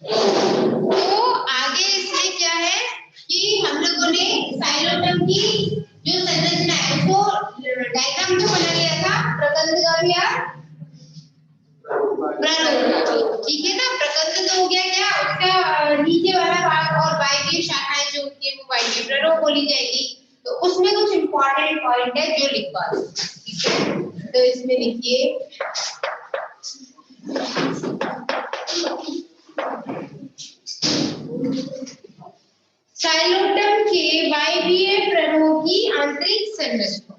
तो आगे इसमें क्या है कि हम लोगों ने साइलोटम की जो संरचना है उसको डायग्राम जो बना लिया था, प्रकंद या प्रारूप, ठीक है ना। प्रकंद तो हो गया क्या, उसका नीचे वाला भाग और बाह्य शाखाएं जो होती है वो बाह्य प्रारूप बोली जाएगी। तो उसमें कुछ इंपॉर्टेंट पॉइंट है जो लिखवा दो, ठीक है। तो इसमें लिखिए साइलोटम के वायवीय प्रारूप की आंतरिक संरचना।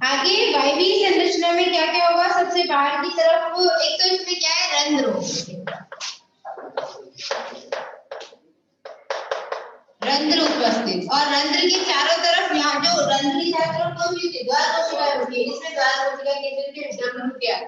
आगे वायवीय संरचना में क्या क्या होगा, सबसे बाहर की तरफ एक तो इसमें क्या है, रंध्र उपस्थित, और रंध्र के चारों तरफ, यहाँ जो रंध्र के चारों तरफ कौन सी होती है, द्वार कोशिका होती है, इसमें द्वार कोशिका के जन्म क्या है।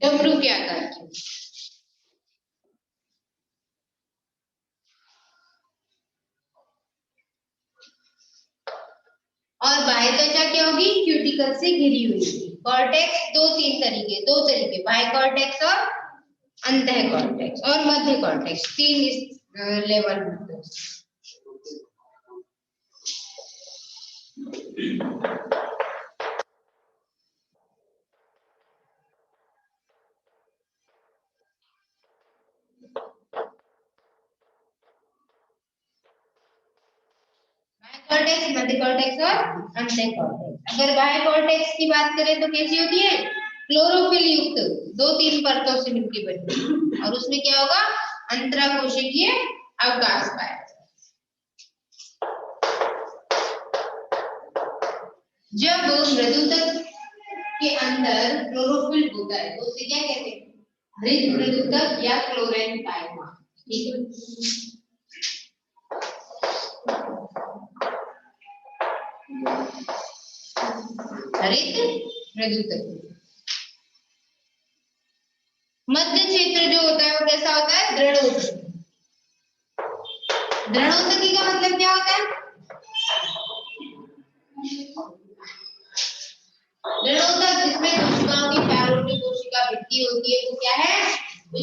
डमरू के आकार की। और बाह्य त्वचा क्या होगी, क्यूटिकल से घिरी हुई। कॉर्टेक्स दो तरीके, बाह्य कॉर्टेक्स और अंतः कॉर्टेक्स और मध्य कॉर्टेक्स, 3 लेवल होते हैं। कॉर्टेक्स, मध्य कॉर्टेक्स और अंतः कॉर्टेक्स। अगर बाह्य कॉर्टेक्स की बात करें तो कैसी होती है, क्लोरोफिल युक्त 2-3 परतों से मिलकर बनी, और उसमें क्या होगा, अंतराकोशिकीय अवकाश पाया। जब मृदुतक के अंदर क्लोरोफिल होता है तो उसे क्या कहते हैं, हरित मृदुतक या क्लोरेन्काइमा, ठीक है। हरित मृदुतक। मध्य क्षेत्र जो होता है वो कैसा होता है, दृढ़ोतक। दृढ़ोतकी का मतलब क्या होता है, दृढ़ोतक जिसमें कोशिकाओं की पैरोटी कोशिका भित्ति होती है वो क्या है,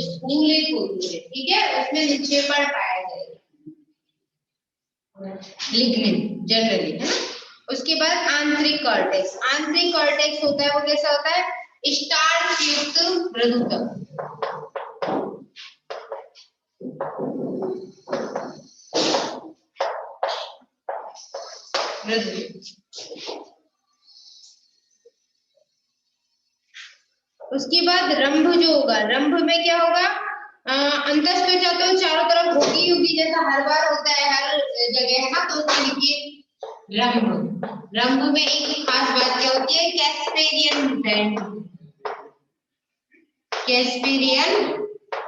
स्थूलित होती है, ठीक है। उसमें निक्षेपण पाया जाएगा, लिग्निन जनरली, है ना। उसके बाद आंतरिक कॉर्टेक्स। आंतरिक कॉर्टेक्स होता है वो कैसा होता है, स्टार्च युक्त मृदुतक। उसके बाद रंभ जो होगा, रंभ में क्या होगा, अंतःत्वचा तो चारों तरफ होगी होगी जैसा हर बार होता है हर जगह, है ना। तो उसमें लिखिए रंभ। रंभ में एक खास बात क्या होती है, कैस्पेरियन बैंड। कैस्पेरियन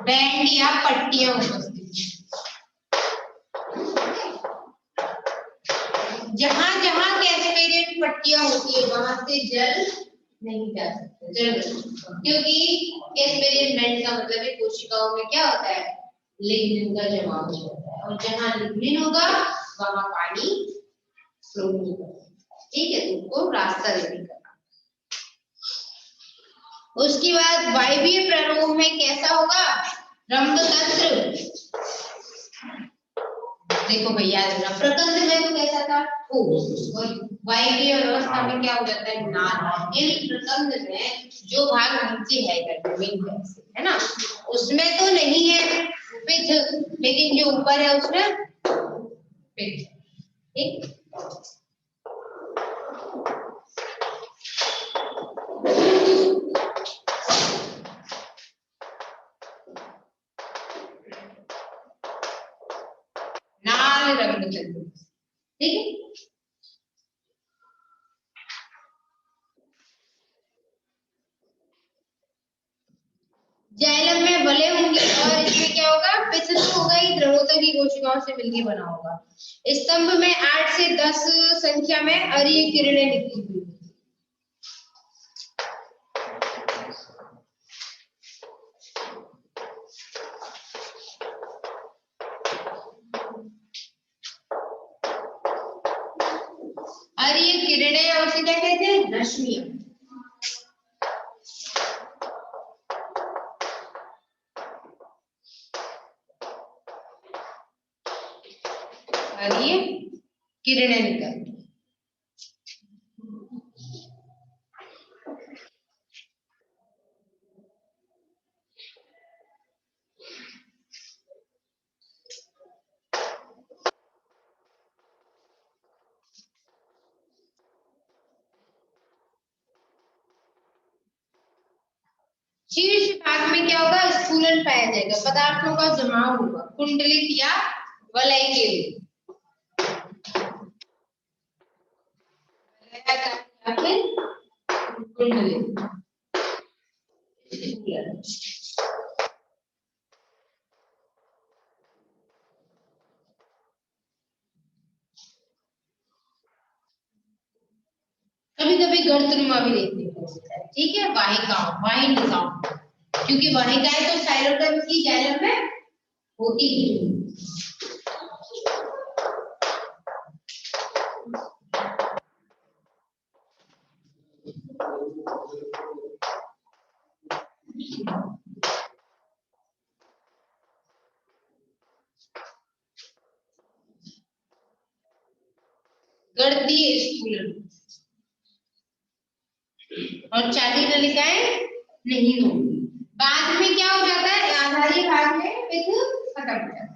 बैंड या पट्टियां उपस्थित। जहां जहां कैस्पेरियन पट्टियां होती है वहां से जल नहीं जा सकता, जल, क्योंकि कैस्पेरियन बैंड का मतलब है कोशिकाओं में क्या होता है, लिग्निन का जमाव होता है, और जहां लिग्निन होगा वहां पानी फ्लो नहीं करता, ठीक है, तुमको रास्ता रेडी करना। उसके बाद वायवीय प्रारूप में कैसा होगा, रंभ तंत्र, देखो भैया प्रकंद में तो कैसा था, वायवीय अवस्था में क्या हो जाता है, नाल, यानी प्रकंद में जो भाग नीचे है जमीन पे है ना, उसमें तो नहीं है पित्त, लेकिन जो ऊपर है उसमें पित्त, ठीक। नाल रंग तंत्र, ठीक है। जाइलम में बले होंगे और इसमें क्या होगा, पित्त तो होगा ही, द्रवोदक की कोशिकाओं से मिलकर बना होगा। स्तंभ में 8 से 10 संख्या में अरीय किरणें निकली हुई, अरीय किरणें, और उसे क्या कहते हैं, रश्मियां। अरीय किरणें निकलती, शीर्ष भाग में क्या होगा, स्फुलन पाया जाएगा, पदार्थों का जमाव होगा, कुंडलित या वलय के लिए, या फिर कुंडलित। कभी कभी गर्तनुमा भी देखने को मिलता है, ठीक है, वाहिकाओं, वाहिनिकाओं, क्योंकि वाहिकाएं तो साइलोटर्म की जाइलम में होती ही। गणतीय स्फुलन और चाली नलिकाएं नहीं होंगी। बाद में क्या हो जाता है, आधारी भाग में पित्त खत्म हो जाता है।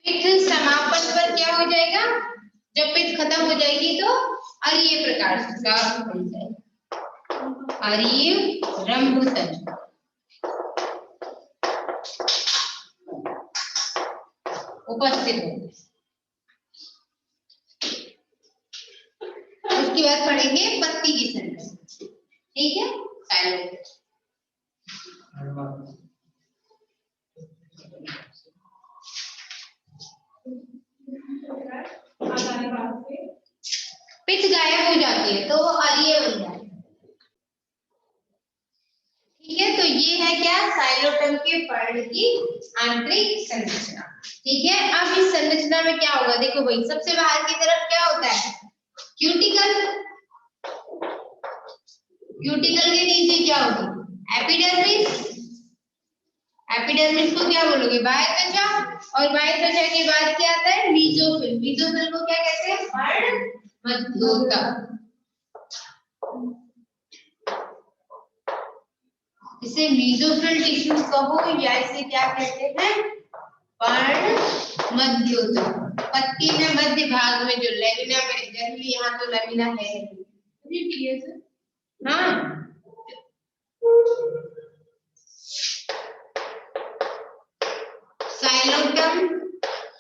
पित्त समापन पर क्या हो जाएगा, जब पित्त खत्म हो जाएगी तो अरीय प्रकार का बन जाएगा, अरीय रंभ तंत्र उपस्थित होगा। उसके बाद पढ़ेंगे पत्ती की संरचना, ठीक है, साइलोट। पित्त गायब हो जाती है तो वो अरीय बन जाती है, ठीक है। तो ये है क्या, साइलोटम के पर्ण की आंतरिक संरचना, ठीक है। अब इस संरचना में क्या होगा, देखो भाई, सबसे बाहर की तरफ क्या होता है, क्यूटिकल, क्यूटिकल के नीचे क्या होगी, एपिडर्मिस, एपिडर्मिस को क्या बोलोगे, बाह्य त्वचा, और बाह्य त्वचा के बाद क्या आता है, मीजोफिल, मीजोफिल को क्या कहते हैं, पर्ण मध्योतक, इसे मीजोफिल टिश्यू कहो या इसे क्या कहते हैं, पर्ण मध्योतक। पत्ती में मध्य भाग में जो लेमिना में, जनरली यहाँ तो लेमिना है, हाँ, साइलोटम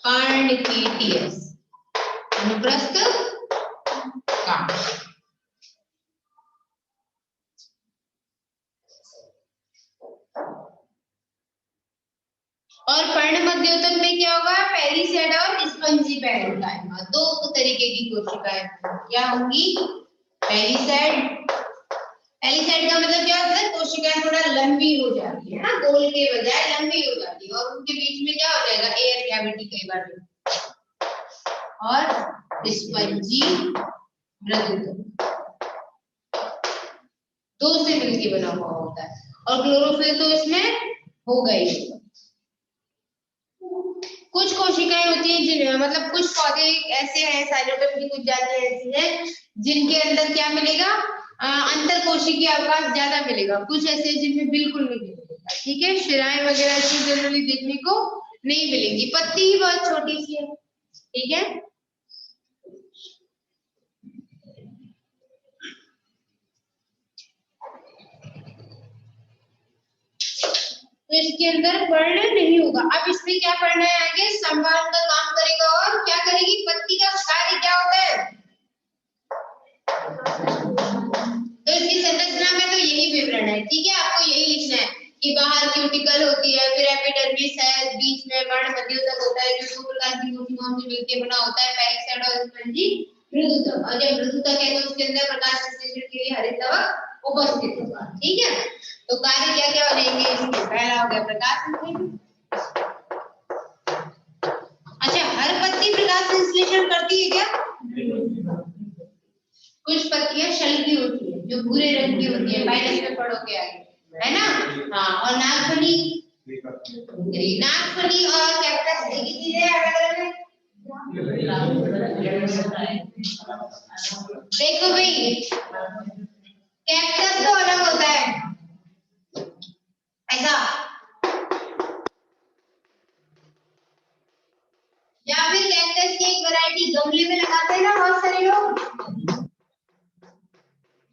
पर्णिकेटियस, अनुप्रस्थ काट। और पर्ण मध्योतक में क्या होगा, पेरिसेड और स्पंजी पैरेन्काइमा, दो तरीके की कोशिकाएं क्या होंगी, पेरिसेड। पेरिसेड का मतलब क्या होता है, कोशिकाएं थोड़ा लंबी हो जाती है ना, गोल के बजाय लंबी हो जाती है, और उनके बीच में क्या हो जाएगा, एयर कैविटी कई बार। और स्पंजी मृदुतक दो से मिलकर बना हुआ होता है, और क्लोरोफिल तो इसमें होगा ही। कुछ कोशिकाएं होती हैं जिन मतलब कुछ पौधे ऐसे हैं, साइलोटम की कुछ जातियां ऐसी हैं जिनके अंदर क्या मिलेगा, अंतर कोशिकीय अवकाश ज्यादा मिलेगा, कुछ ऐसे जिनमें बिल्कुल नहीं मिलेगा। ठीक है, शिराएं वगैरह ऐसी जनरली देखने को नहीं मिलेंगी, पत्ती ही बहुत छोटी सी है। ठीक है, तो इसके अंदर पर्ण नहीं होगा। अब इसमें क्या पढ़ना है आगे, संवाहन का काम करेगा, और क्या करेगी, पत्ती का कार्य क्या होता है, तो इसकी संरचना में तो यही विवरण है। ठीक है, आपको यही लिखना है कि बाहर क्यूटिकल होती है, फिर एपिडर्मिस है, बीच में पर्ण मध्योतक होता है जो दो प्रकार की कोशिकाओं से मिलकर बना होता है, पेरिसेड और स्पंजी मृदुतक। और जब मृदुतक है तो उसके अंदर प्रकाश संश्लेषण के लिए हरित कवक उपस्थित होगा। ठीक है, तो कार्य क्या क्या बनेंगे इसके, पहला हो गया प्रकाश संश्लेषण। अच्छा, हर पत्ती प्रकाश संश्लेषण करती है क्या? कुछ पत्तियां शल की होती है जो भूरे रंग की होती है, माइनस में पढ़ोगे आगे, है ना। हाँ, और नागफनी, नागफनी और कैक्टस एक ही चीज है, अलग अलग है। देखो भाई, कैक्टस तो अलग होता है ऐसा, या फिर कैक्टस की एक वैरायटी गमले में लगाते हैं ना बहुत सारे लोग,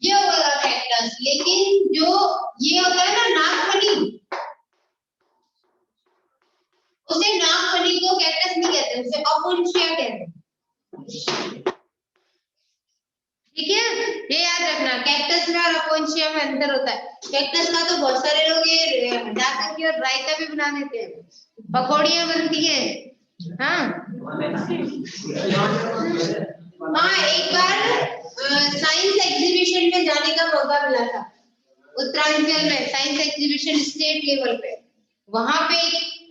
ये वाला कैक्टस। लेकिन जो ये होता है ना नागफनी, उसे नागफनी को कैक्टस नहीं कहते, उसे अपोन्शिया कहते हैं। ठीक है, ये याद रखना, कैक्टस में और अपोन्शिया में अंतर होता है। कैक्टस का तो बहुत सारे लोग ये जाकर के और रायता भी बना देते हैं, पकौड़ियां बनती है। हाँ हाँ, एक बार साइंस एग्जीबिशन में जाने का मौका मिला था, उत्तरांचल में साइंस एग्जीबिशन स्टेट लेवल पे, वहां पे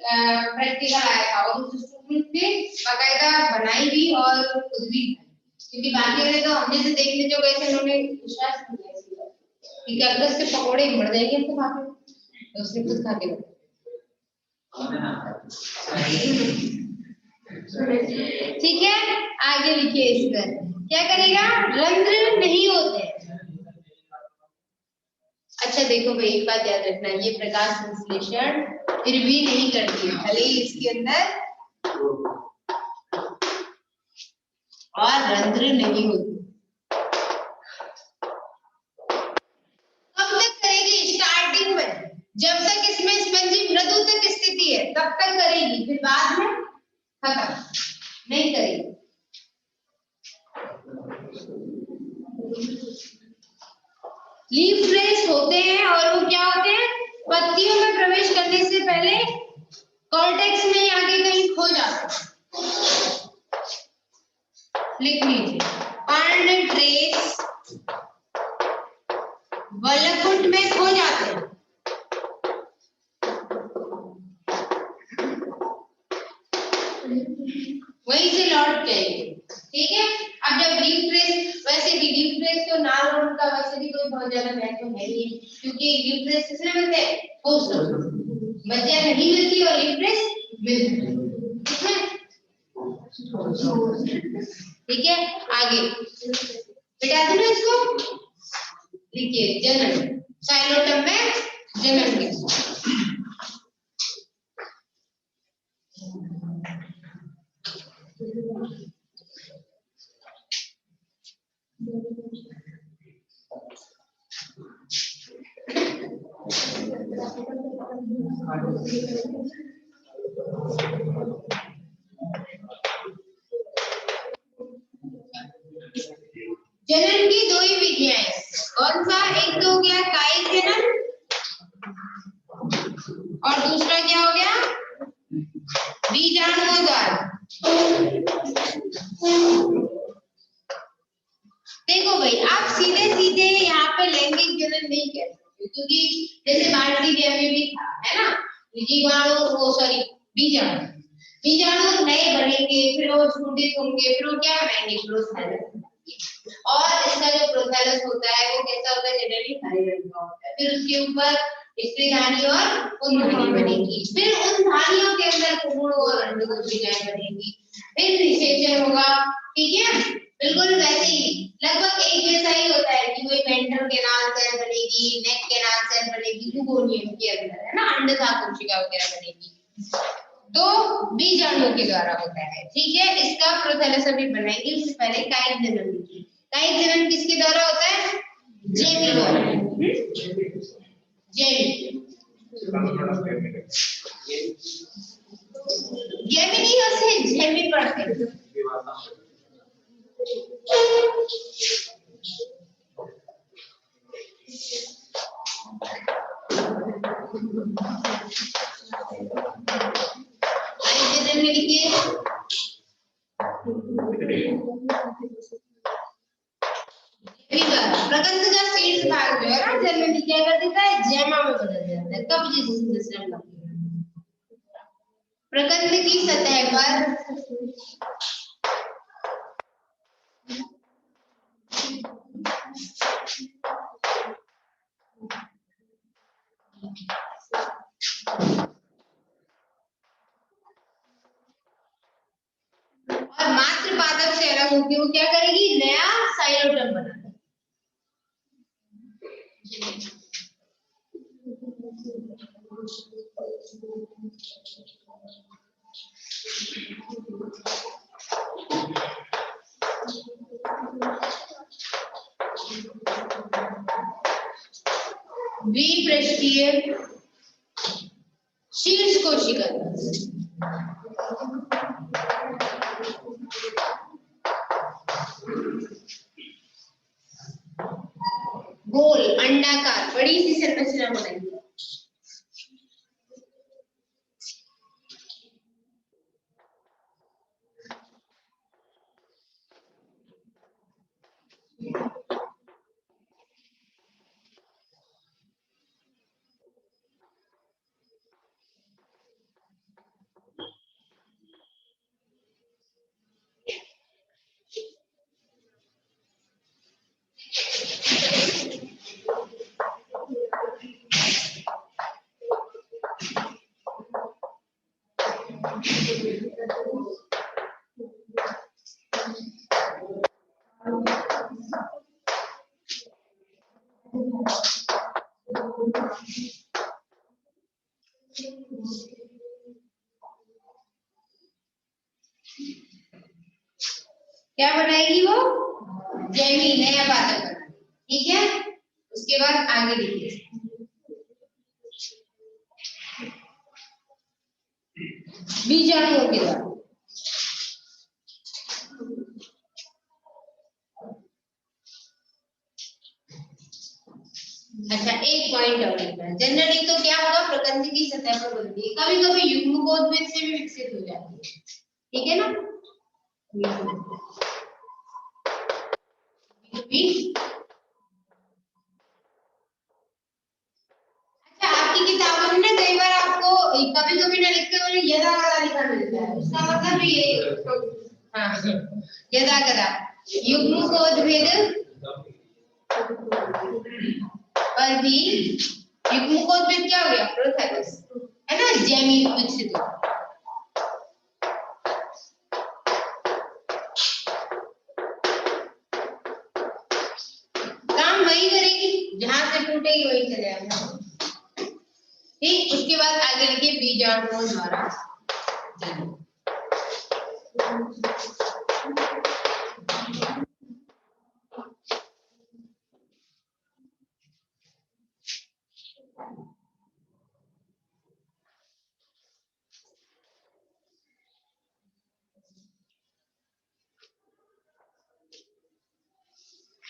प्रैक्टिकल आया था, और उस स्टूडेंट ने बाकायदा बनाई भी और खुद भी, क्योंकि बाकी वाले तो हमने से देखने जो गए थे उन्होंने विश्वास नहीं किया कि कैक्टस के पकौड़े मर जाएंगे हमको खा के, तो उसने खुद खा के ठीक है, आगे लिखिए इस पर क्या करेगा, रंध्र नहीं होते। अच्छा देखो भाई, एक बात याद रखना, ये प्रकाश संश्लेषण फिर भी नहीं करती है, भले ही इसके अंदर और रंध्र नहीं होती। कब तक करेगी, स्टार्टिंग में, जब तक इसमें स्पंजी मृदुतक स्थिति है तब तक करेगी, फिर बाद में खत्म, नहीं करेगी। लीफ फ्रेश होते हैं, और वो क्या होते हैं, पत्तियों में प्रवेश करने से पहले कॉर्टेक्स में आगे कहीं खो जाते हैं। लिख लीजिए, पर्ण ट्रेस वलकुट में खो जाते हैं। वहीं से लौट जाएंगे। ठीक है, अब जब लीफ ट्रेस, वैसे भी लीफ ट्रेस तो नाल रोड का वैसे भी कोई बहुत ज्यादा महत्व है नहीं, क्योंकि लीफ ट्रेस किसने मिलते हैं, मज्जा नहीं मिलती और लीफ ट्रेस मिलती है। ठीक है, आगे बेटा दो ना इसको, लिखिए जनन, साइलोटम में जनन के जनन की दो ही विधियां हैं, कौन सा, एक तो हो गया कायिक जनन और दूसरा क्या हो गया बीजाणुओं द्वारा। देखो भाई, आप सीधे सीधे यहाँ पे लैंगिक जनन नहीं कह सकते, क्योंकि जैसे भारतीय में भी था, है ना, जीवाणु, वो सॉरी बीजाणु, बीजाणु नए बनेंगे, फिर वो स्फुटित होंगे, फिर वो क्या बनाएंगे, प्रोथैलस। और इसका जो प्रोथैलस होता है वो कैसा होता है, जनरली हरे रंग का होता है। फिर उसके ऊपर स्त्रीधानी और पुंजधानी बनेगी, फिर उन धानियों के अंदर पुंड और अंडकोशिकाएं बनेगी, फिर निषेचन होगा। ठीक है, बिल्कुल वैसे ही लगभग एक जैसा ही होता है कि वही वेंट्रल कैनाल सेल बनेगी, नेक कैनाल सेल बनेगी, यूगोनियम के अंदर, है ना, अंडकोशिका कोशिका वगैरह बनेगी। तो बीजाणुओं के द्वारा होता है। ठीक है, इसका प्रोथैलस अभी बनाएंगे, उससे पहले कायिक जनन देखिए। कायिक जनन किसके द्वारा होता है, जेमी द्वारा। जेमी, जेमिनी से जेमी पढ़ते हैं। प्रगंध का शीर्ष भाग जो है ना, जनरली क्या कर देता है, जैमा में बदल जाता है। कब जिस प्रगंध की सतह पर और मात्र पादप से अलग होकर वो क्या करेगी, नया साइलोटम बनाएगी। द्विपृष्ठीय शीर्ष कोशिका, गोल अंडाकार बड़ी सी संरचना बनाएगी। क्या बनाएगी वो, जेमी, नया पादप बनाएगी। ठीक है, उसके बाद आगे देखिए, बीजाणुओं के द्वारा। अच्छा, एक पॉइंट और लिखना है, जनरली तो क्या होगा, प्रगंध की सतह पर बनती है, कभी कभी युग्मकोद्भिद से भी विकसित हो जाती है। ठीक है ना, अच्छा, आपकी किताबों में ना कई बार आपको कभी कभी ना लिखते हुए यदा कदा लिखा मिलता है, उसका मतलब भी ये, हाँ, यदा कदा युग्मकोद्भिद पर भी, युग्मकोद्भिद क्या हो गया, प्रोथैलस, है ना, जेमी विकसित हो। काम वही करेगी, जहां से टूटेगी वही चले जाएगा। ठीक, उसके बाद आगे लिखिए, बीजाणुओं द्वारा जनन।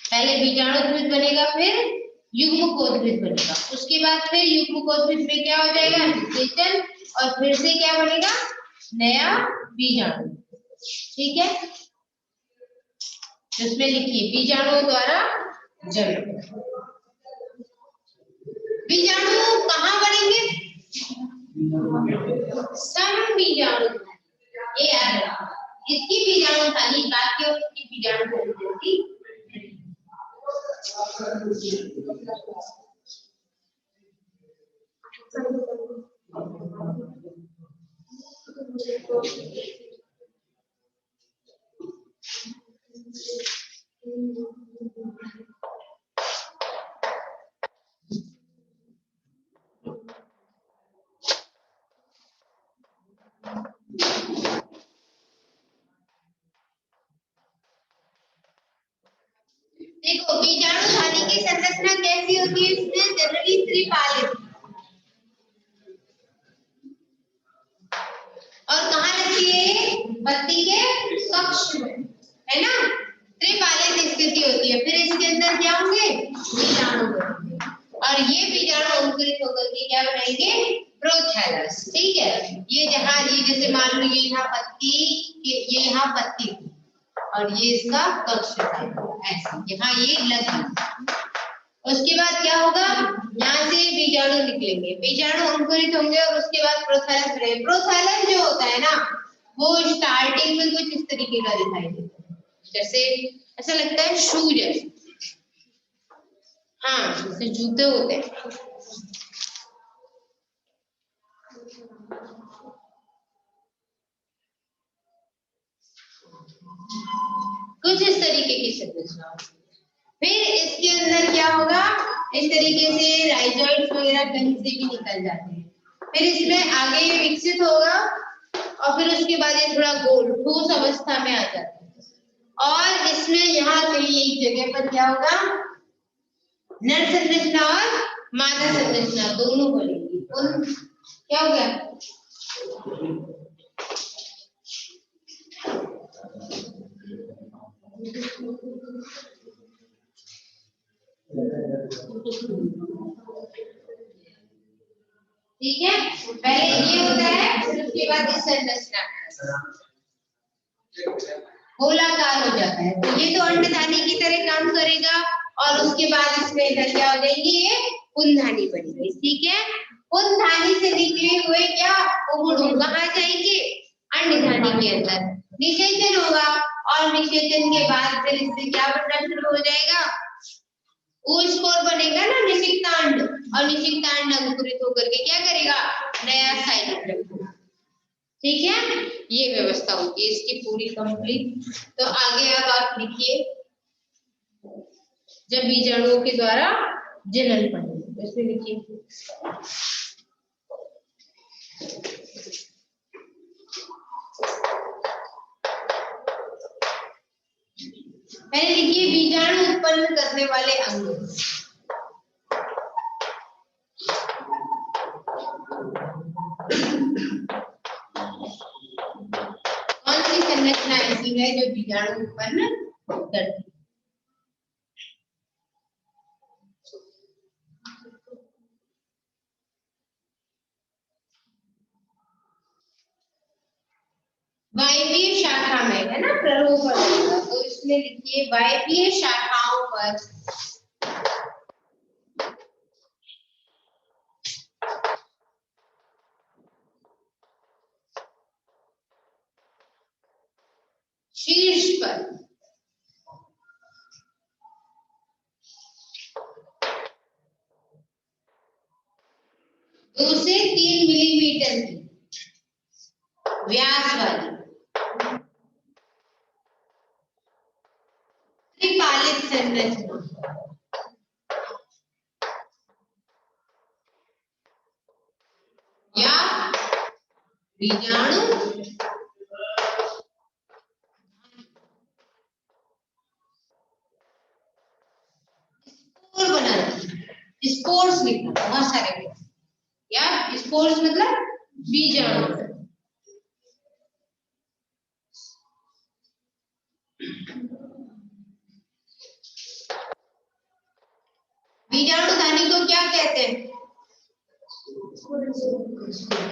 पहले बीजाणुद्भिद बनेगा, फिर युग्मकोद्भिद बनेगा, उसके बाद फिर युग्मकोद्भिद में क्या हो जाएगा, निषेचन, और फिर से क्या बनेगा, नया बीजाणु, ठीक है। इसमें लिखिए बीजाणु द्वारा जन्म। बीजाणु कहाँ बनेंगे? समबीजाणु, ये याद रखना। इसकी बीजाणु थाली बाकी की बीजाणु थाली जैसी। देखो बीजाणु थाली की संरचना कैसी होती है? इसमें जनरली त्रिपालित, और कहाँ लगती है? पत्ती के कक्ष में, है ना। त्रिपालित स्थिति होती है। फिर इसके अंदर क्या होंगे? बीजाणु होंगे, और ये बीजाणु अंकुरित होकर के क्या बनाएंगे? प्रोथैलस, ठीक है। ये जहाँ, ये जैसे मान लो ये यहाँ पत्ती, ये यहाँ पत्ती और ये इसका कक्ष था, ऐसे यहाँ ये लगी। उसके बाद क्या होगा? यहाँ से बीजाणु निकलेंगे, बीजाणु अंकुरित होंगे और उसके बाद प्रोथैलस बनेगा। प्रोथैलस जो होता है ना, वो स्टार्टिंग में कुछ इस तरीके का दिखाई देता है, जैसे ऐसा लगता है शू जैसे, हाँ जैसे जूते होते हैं। कुछ इस तरीके की संरचना। फिर इसके अंदर क्या होगा? इस तरीके से राइजोइड्स वगैरह कहीं से भी निकल जाते हैं। फिर इसमें आगे ये विकसित होगा और फिर उसके बाद ये थोड़ा गोल ठोस अवस्था में आ जाता है। और इसमें यहाँ कहीं एक जगह पर क्या होगा? नर संरचना और मादा संरचना दोनों बनेगी। क्या हो गया? ठीक है, पहले ये होता है, फिर उसके बाद इस संरचना गोलाकार हो जाता है। तो ये तो अंडधानी की तरह काम करेगा और उसके बाद इसमें इधर क्या हो जाएगी? ये पुंधानी बनेगी, ठीक है। पुंधानी से निकले हुए क्या ओवुल कहाँ जाएंगे? अंडधानी के अंदर निषेचन होगा और निषेचन के बाद फिर इससे क्या बनना शुरू हो जाएगा? ओस्पोर बनेगा ना, निषिक्तांड, और निषिक्तांड अंकुरित होकर के क्या करेगा? नया साइटोप्लाज्म, ठीक है। ये व्यवस्था होगी इसकी पूरी कंप्लीट। तो आगे अब आप लिखिए, जब बीजाणुओं के द्वारा जनन पड़ेगा, इसमें लिखिए पहले लिखिए बीजाणु उत्पन्न करने वाले अंग। कौन सी संरचना ऐसी है जो बीजाणु उत्पन्न करती है? वायवीय शाखा में, है ना, प्ररोह पर। तो इसमें लिखिए वायवीय शाखाओं पर शीर्ष पर 2 से 3 मिलीमीटर की व्यास वाली त्रिपालित संरचना या बीजाणु स्पोर बनाती है। स्पोर्स लिखना, बहुत सारे या स्पोर्स मतलब बीजाणु। बीजाणुधानी को क्या कहते हैं?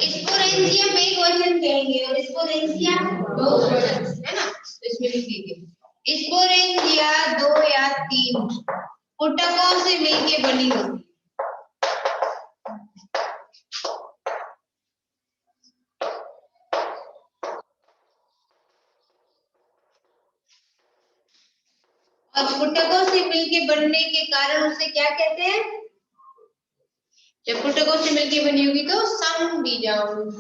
स्पोरेंजियम एक वचन कहेंगे और स्पोरेंजिया दो वचन, है ना। तो इसमें लिख लीजिए स्पोरेंजिया 2 या 3 पुटकों से मिलके बनी होती। और पुटकों से मिलके बनने के कारण उसे क्या कहते हैं? जब पुटकों से मिलके बनी होगी तो समबीजाणु।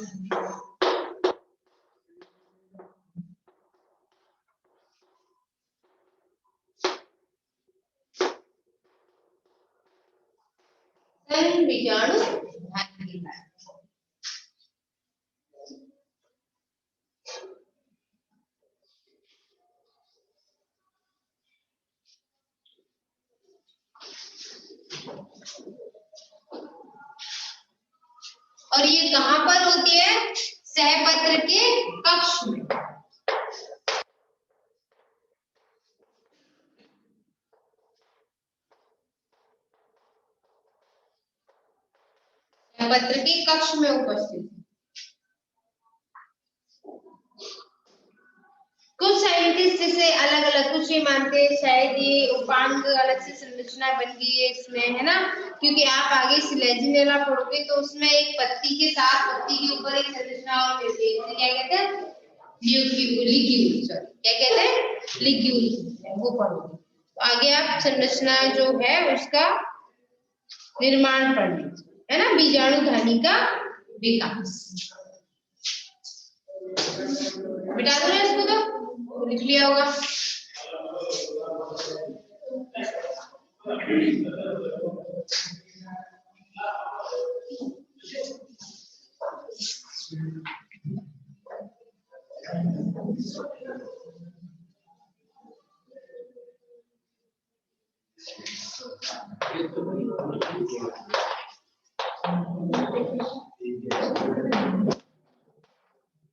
समबीजाणु धानी। और ये कहां पर होती है? सहपत्र के कक्ष में। सहपत्र के कक्ष में उपस्थित। कुछ साइंटिस्ट इसे अलग अलग, कुछ ये मानते हैं शायद ये उपांग अलग से संरचना बन गई है इसमें, है ना। क्योंकि आप आगे सिलेजिनेला पढ़ोगे तो उसमें एक पत्ती के साथ पत्ती के ऊपर एक संरचना और मिलती है, क्या कहते हैं? लिग्यूल, सॉरी क्या कहते हैं? लिग्यूल, वो पढ़ोगे तो आगे आप संरचना जो है उसका निर्माण पढ़ लीजिए, है ना। बीजाणु धानी का विकास बिटा दो ना इसको, तो लिख लिया होगा।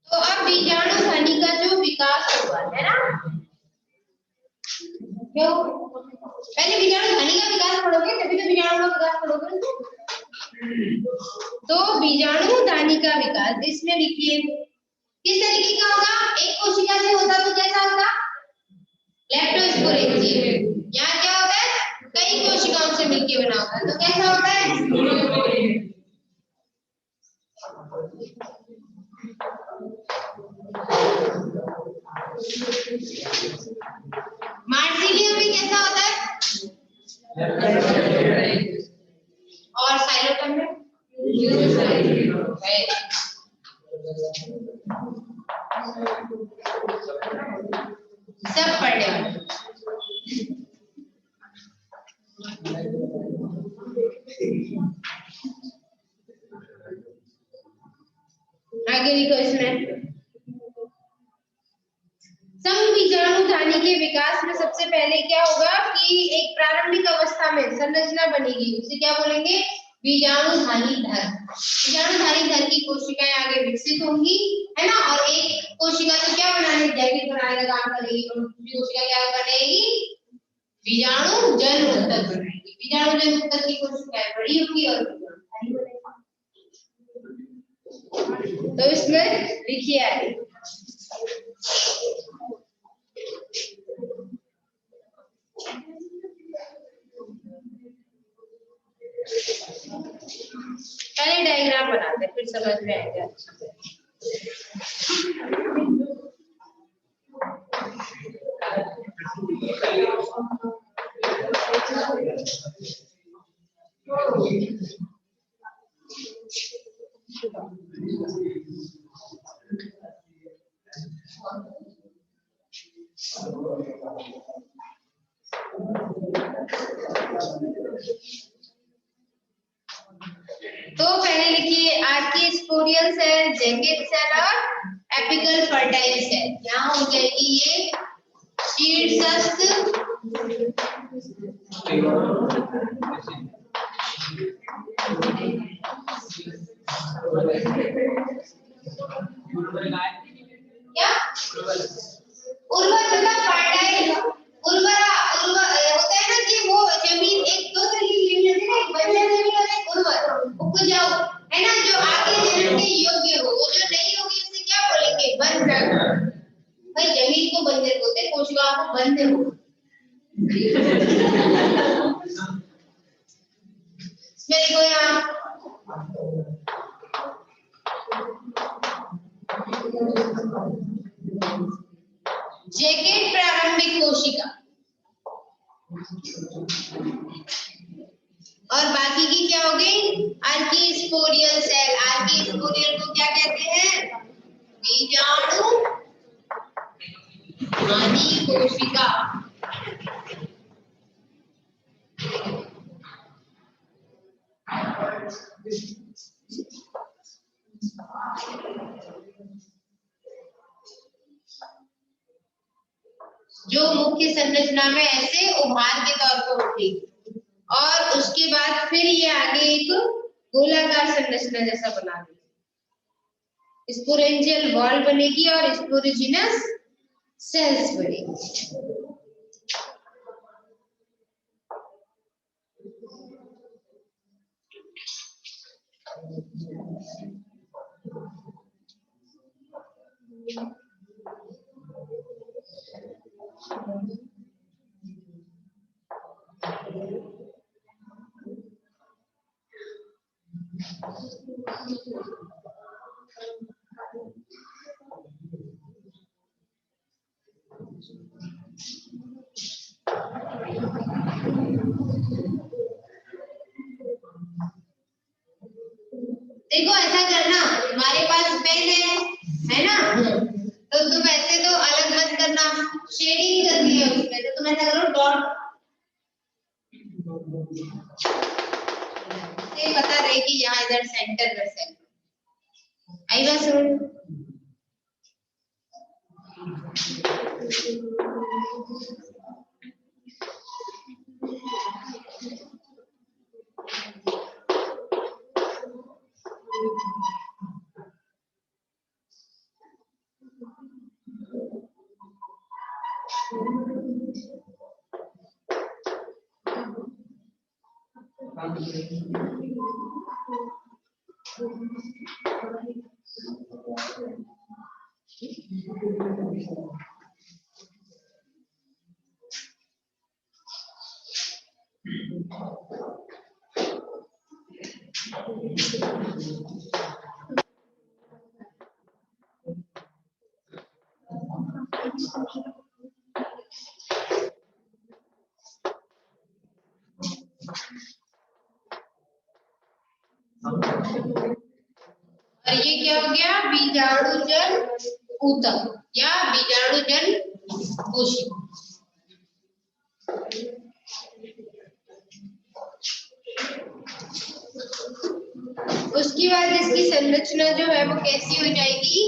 तो अब बीजाणु धानी का जो विकास हुआ है ना, क्यों पहले बीजाणु धानी का विकास पढ़ोगे तभी तो बीजाणु का विकास पढ़ोगे। तो बीजाणु धानी का विकास इसमें लिखिए किस तरीके का होगा? एक कोशिका से होता तो कैसा होगा? लेप्टोस्पोरेंजियम। यहाँ क्या होता है? कई कोशिकाओं से मिलकर बना होता है तो कैसा होता है? मार्सिलियम में कैसा होता है? और साइलोटम में सब पढ़े। आगे लिखो इसमें समबीजाणु धानी के विकास में सबसे पहले क्या होगा कि एक प्रारंभिक अवस्था में संरचना बनेगी, उसे क्या बोलेंगे? बीजाणु धानी धर। बीजाणु धानी धर की कोशिकाएं आगे विकसित होंगी, है ना। और एक कोशिका तो क्या बनाने, जैविक बनाने का काम करेगी, और दूसरी कोशिका क्या बनेगी? बीजाणु जन उत्तक बनाएगी। बीजाणु जन उत्तक की कोशिकाएं बड़ी होगी और धानी बनेगा। तो इसमें लिखिए आगे पहले डायग्राम बनाते फिर समझ में आएगा। तो पहले लिखिए आर्किस्पोरियल सेल, जेंगिड सेल और एपिकल फर्टाइल सेल। यहाँ हो जाएगी ये शीर्षस्थ क्या उर्वर तथा फर्टाइल। उर्वरा होता है ना कि वो जमीन, एक दो तरह की जमीन होती है ना, एक बंजर जमीन और एक उर्वर उपजाऊ, है ना। जो बंद हो। देखो यहाँ जैकेट प्रारंभिक कोशिका और बाकी की क्या हो गई? आर्कीस्पोरियल सेल। आर्कीस्पोरियल को क्या कहते हैं? बीजाणु आदि कोशिका। जो मुख्य संरचना में ऐसे उभार के तौर पर उठेगी और उसके बाद फिर ये आगे एक गोलाकार संरचना जैसा बना देगी। स्पोरेंजियल वॉल बनेगी और स्पोरोजिनस सेल्स बनेगी। देखो ऐसा करना, तुम्हारे पास पेन है ना? तो तुम ऐसे तो अलग मत करना, शेडिंग करनी है उसमें, तो तुम ऐसा करो डॉट से पता रहे कि यहाँ इधर सेंटर में सेल आई बात समझ। और ये क्या हो गया? बीजाणुजन ऊतक या बीजाणुजन कोशिका। उसके बाद इसकी संरचना जो है वो कैसी हो जाएगी?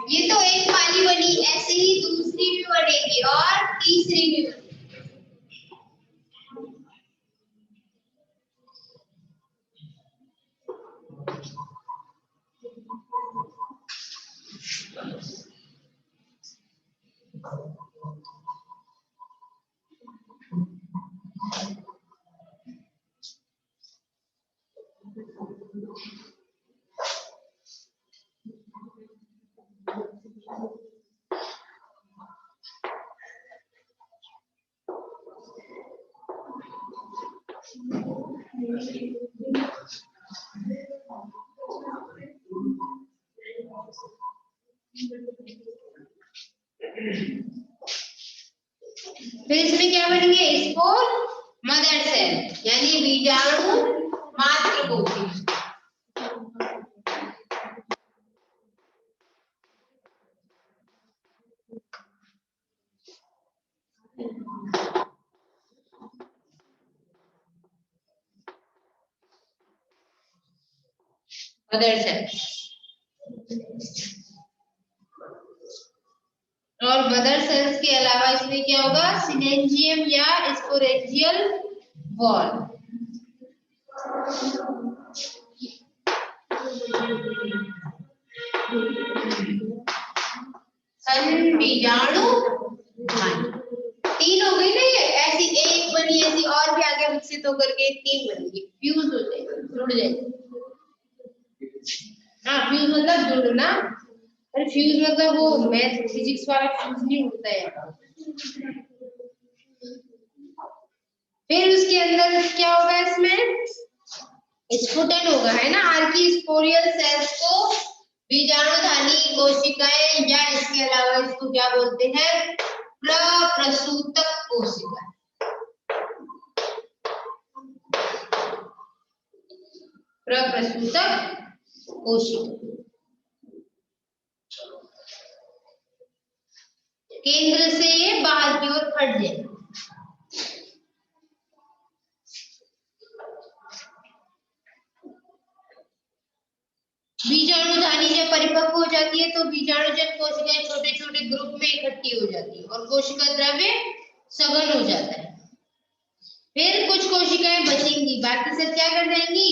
ये तो एक वाली बनी, ऐसे ही दूसरी भी बनेगी और तीसरी भी बनेगी। फिर इसमें क्या बनेंगे? स्पोर मदर सेल यानी बीजाणु मातृ कोशिका। मदर सेल और मदर सेल्स के अलावा इसमें क्या होगा? सिनेंजियम या स्पोरेंजियल वॉल। बीजाणु तीन हो गई ना, ये ऐसी एक बनी, ऐसी और भी आगे विकसित होकर के तीन बनेगी, फ्यूज हो जाएगी, जुड़ जाएगी। हाँ फ्यूज मतलब जुड़ना, और फ्यूज मतलब वो मैथ फिजिक्स वाला फ्यूज नहीं होता है। फिर उसके अंदर क्या होगा, इसमें स्फुटन होगा, है ना। आर्किस्पोरियल सेल्स को बीजाणुधानी कोशिकाएं या इसके अलावा इसको क्या बोलते हैं, प्रप्रसूतक कोशिका। प्रप्रसूतक कोशिका केंद्र से ये बाहर की ओर फट जाए। बीजाणुधानी जब परिपक्व हो जाती है तो बीजाणुजन कोशिकाएं छोटे छोटे ग्रुप में इकट्ठी हो जाती है और कोशिका द्रव्य सघन हो जाता है। फिर कुछ कोशिकाएं बचेंगी, बाकी सब क्या कर जाएंगी,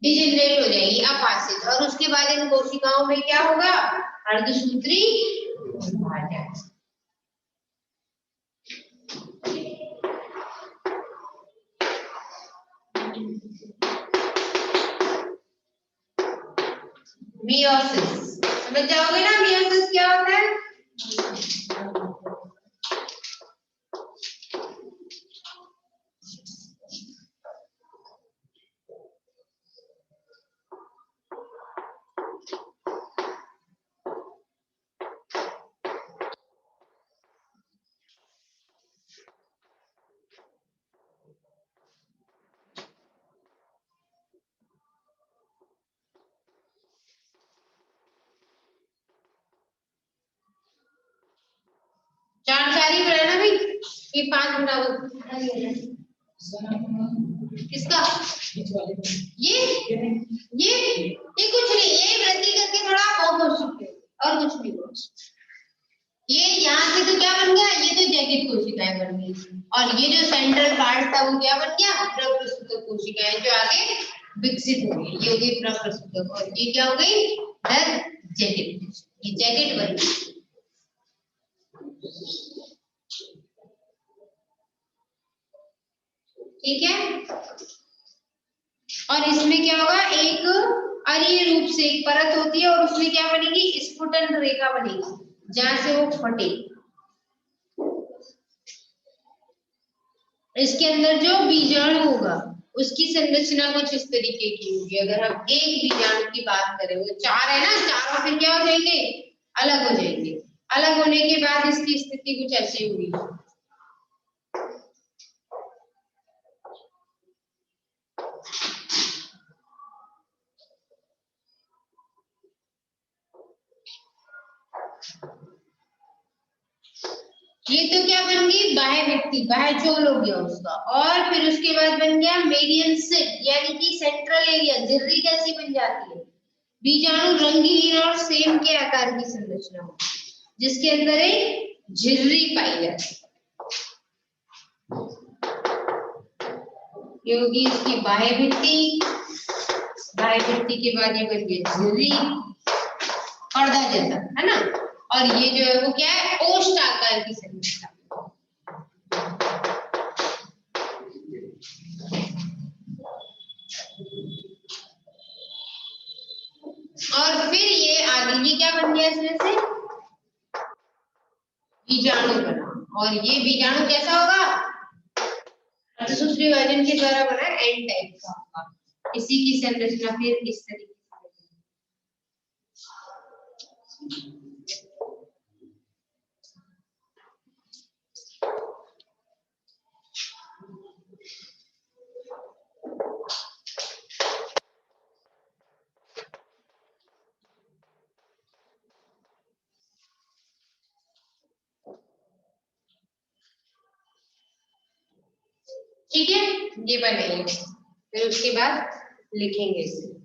डिजेनरेट हो जाएगी, अपासित। और उसके बाद इन कोशिकाओं में क्या होगा, अर्धसूत्री विभाजन। मियोसिस समझ जाओगे ना, मियोसिस क्या होता है। चार चार ही बनाना भाई, ये 5 बनाओ। किसका, ये कुछ नहीं, ये वृद्धि करके थोड़ा बहुत हो सकते और कुछ नहीं हो। ये यहाँ से तो क्या बन गया, ये तो जैकेट कोशिकाएं बन गई, और ये जो सेंट्रल पार्ट था वो क्या बन गया, प्रप्रसूतक कोशिकाएं, जो आगे विकसित हो गई, ये हो गई प्रप्रसूतक, और ये क्या हो गई, जैकेट, ये जैकेट बन गई। ठीक है। और इसमें क्या होगा, एक अरीय रूप से एक परत होती है और उसमें क्या बनेगी, स्फुटन रेखा बनेगी जहां से वो फटे। इसके अंदर जो बीजाणु होगा उसकी संरचना कुछ इस तरीके की होगी। अगर हम एक बीजाणु की बात करें, वो 4 है ना, चारों फिर क्या हो जाएंगे, अलग हो जाएंगे। अलग होने के बाद इसकी स्थिति कुछ ऐसी होगी। ये तो क्या बन गई, बाह्य भित्ति, बाह्य चोल हो गया उसका। और फिर उसके बाद बन गया मेडियन सिट, यानी कि सेंट्रल एरिया, झिर्री कैसी बन जाती है, बीजाणु रंगहीन और सेम के आकार की संरचना हो, जिसके अंदर एक झिर्री पाई जाती है। ये होगी इसकी बाह्य भित्ति, बाह्य भित्ति के बाद ये बन गया झिर्री, पर्दा जैसा, है ना। और ये जो है वो क्या है, ओष्ठ आकार की संरचना। और फिर ये आगे ये क्या बन गया, इसमें से बीजाणु बना, और ये बीजाणु कैसा होगा, अर्धसूत्री विभाजन के द्वारा बना एन टाइप का होगा। इसी की संरचना फिर इस तरीके से। ठीक है, ये बनेंगे, फिर उसके बाद लिखेंगे इसे।